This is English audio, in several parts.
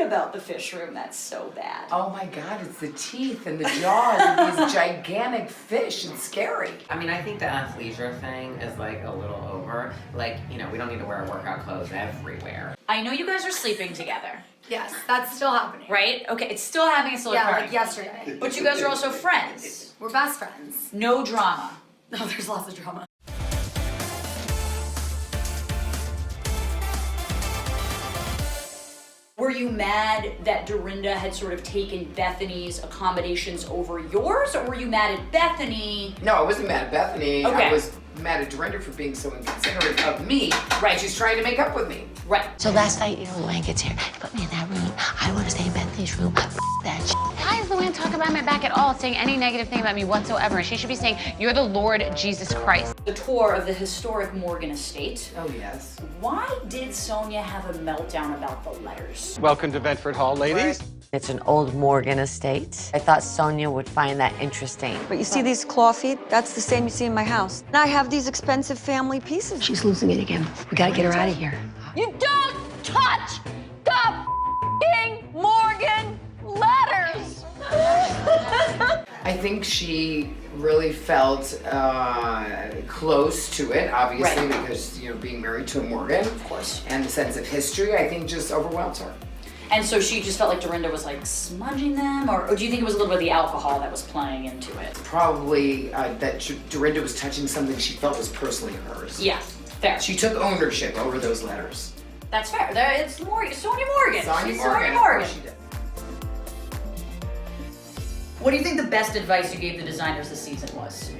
it about the fish room that's so bad? Oh my God, it's the teeth and the jaws of these gigantic fish. It's scary. I mean, I think the athleisure thing is like a little over. Like, you know, we don't need to wear workout clothes everywhere. I know you guys are sleeping together. Yes, that's still happening. Right? Okay, it's still happening, it's still occurring. Like yesterday. But you guys are also friends. We're best friends. No drama. No, there's lots of drama. Were you mad that Dorinda had sort of taken Bethany's accommodations over yours, or were you mad at Bethany? No, I wasn't mad at Bethany. Okay. I was mad at Dorinda for being so inconsiderate of me. Right. She's trying to make up with me. Right. So last night, Luann gets here. She put me in that room. I want to stay in Bethany's room. That shit. Why is Luann talking about my back at all, saying any negative thing about me whatsoever? She should be saying, you're the Lord Jesus Christ. The tour of the historic Morgan estate. Oh, yes. Why did Sonia have a meltdown about the letters? Welcome to Bedford Hall, ladies. It's an old Morgan estate. I thought Sonia would find that interesting. But you see these claw feet? That's the same you see in my house. And I have these expensive family pieces. She's losing it again. We gotta get her out of here. You don't touch the f***ing Morgan letters! I think she really felt close to it, obviously, Right. because, you know, being married to a Morgan. Of course. And the sense of history, I think, just overwhelmed her. And so she just felt like Dorinda was like smudging them, or do you think it was a little bit of the alcohol that was playing into it? Probably that Dorinda was touching something she felt was personally hers. Yeah, fair. She took ownership over those letters. That's fair. It's Morgan, Sonia Morgan. Sonia She's Morgan. Sonia Of Morgan. course she did. What do you think the best advice you gave the designers this season was?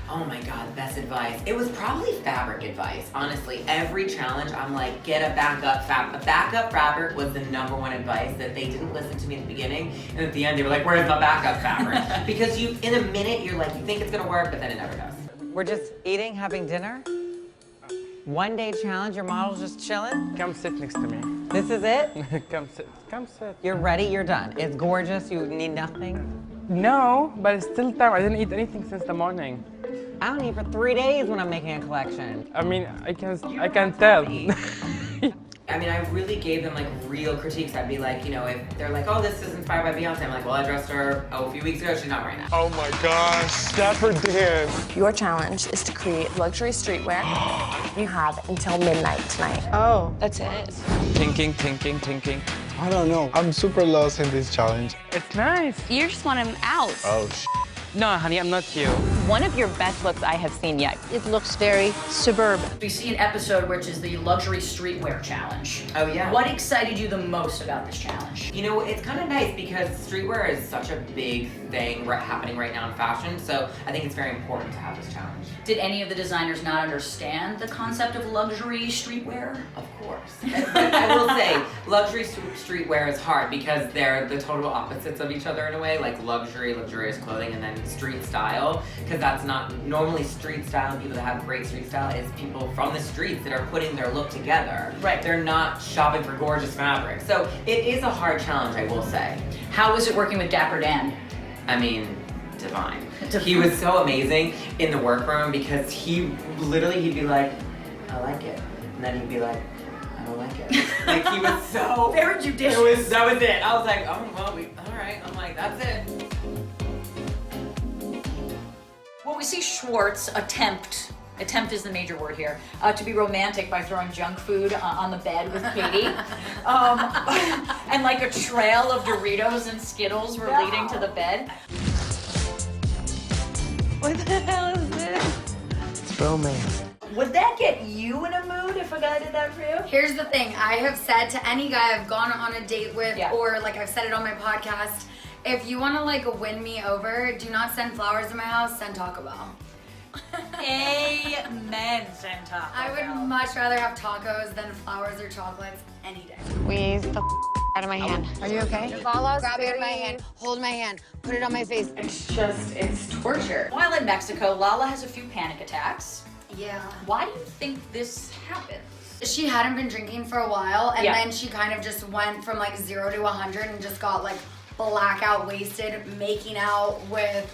Oh my God, best advice. It was probably fabric advice. Honestly, every challenge, I'm like, get a backup fabric. A backup fabric was the #1 advice that they didn't listen to me in the beginning. And at the end, they were like, where's my backup fabric? Because you, in a minute, you're like, you think it's gonna work, but then it never does. We're just eating, having dinner. 1 day challenge, your model's just chilling. Come sit next to me. This is it? Come sit. Come sit. You're ready, you're done. It's gorgeous, you need nothing. No, but it's still time. I didn't eat anything since the morning. I don't eat for 3 days when I'm making a collection. I mean, I can tell. I mean, I really gave them like real critiques. I'd be like, you know, if they're like, oh, this is inspired by Beyonce, I'm like, well, I dressed her a few weeks ago, she's not wearing that. Oh my gosh, Dapper Dan. Your challenge is to create luxury streetwear. You have until midnight tonight. Oh. That's it. Thinking. I don't know. I'm super lost in this challenge. It's nice. You just want him out. Oh, No, honey, I'm not you. One of your best looks I have seen yet. It looks very suburban. We see an episode which is the luxury streetwear challenge. Oh, yeah. What excited you the most about this challenge? You know, it's kind of nice because streetwear is such a big thing happening right now in fashion, so I think it's very important to have this challenge. Did any of the designers not understand the concept of luxury streetwear? Of course. But I will say, luxury streetwear is hard because they're the total opposites of each other in a way, like luxury, luxurious clothing, and then street style, because that's not normally street style. And people that have great street style is people from the streets that are putting their look together. Right. They're not shopping for gorgeous fabric. So it is a hard challenge, I will say. How was it working with Dapper Dan? I mean, divine. He was so amazing in the workroom because he'd be like, I like it. And then he'd be like, I don't like it. Like he was so Very judicious. That was it. I was like, oh well, all right. I'm like, that's it. Well, we see Schwartz attempt is the major word here, to be romantic by throwing junk food on the bed with Katie. And like a trail of Doritos and Skittles were leading to the bed. What the hell is this? it's romance. Would that get you in a mood if a guy did that for you? Here's the thing. I have said to any guy I've gone on a date with, Yeah. or like I've said it on my podcast, if you want to like win me over, do not send flowers to my house, send Taco Bell. Amen, Santa. I would much rather have tacos than flowers or chocolates any day. Squeeze the out of my hand. Are you okay? Grab it in my hand, hold my hand, put it on my face. It's torture. While in Mexico, Lala has a few panic attacks. Yeah. Why do you think this happened? She hadn't been drinking for a while, and Yeah. then she kind of just went from like 0 to 100 and just got like blackout wasted, making out with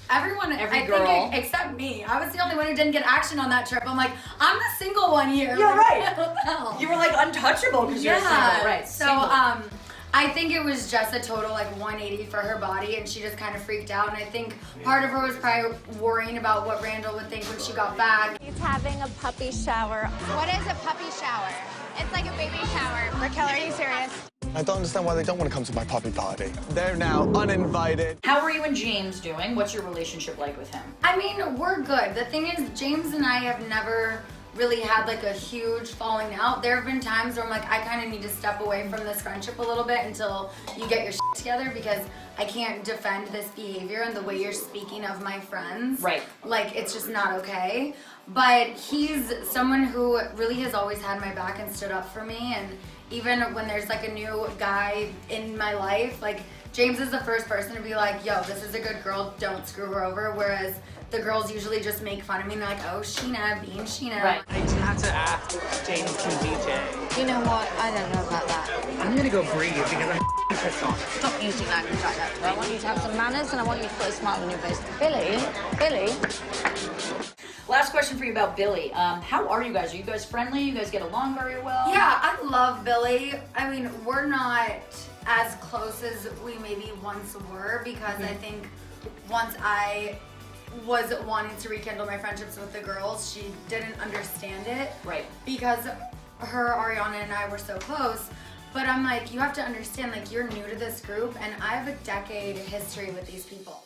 Everyone, Every I girl. think, except me. I was the only one who didn't get action on that trip. I'm like, I'm the single one here. You're Like, right. what the hell? You were like untouchable because you're single, right? So, Single. I think it was just a total like 180 for her body, and she just kind of freaked out. And I think part of her was probably worrying about what Randall would think when she got back. He's having a puppy shower. What is a puppy shower? It's like a baby shower. Raquel, are you serious? I don't understand why they don't want to come to my puppy party. They're now uninvited. How are you and James doing? What's your relationship like with him? I mean, we're good. The thing is, James and I have never really had like a huge falling out. There have been times where I'm like, I kind of need to step away from this friendship a little bit until you get your shit together, because I can't defend this behavior and the way you're speaking of my friends. Right. Like, it's just not okay. But he's someone who really has always had my back and stood up for me. And even when there's like a new guy in my life, like James is the first person to be like, yo, this is a good girl, don't screw her over. Whereas the girls usually just make fun of me and they're like, oh, Sheena, being Sheena. Right. I do have to ask, James can DJ. You know what? I don't know about that. I'm gonna go breathe because I'm pissed off. Stop using language like that. I want you to have some manners and I want you to put a smile on your face. Billy. Last question for you about Billy. How are you guys? Are you guys friendly? You guys get along very well? Yeah, I love Billy. I mean, we're not as close as we maybe once were, because I think once I was wanting to rekindle my friendships with the girls, she didn't understand it. Right. Because her, Ariana, and I were so close. But I'm like, you have to understand, like, you're new to this group, and I have a decade history with these people.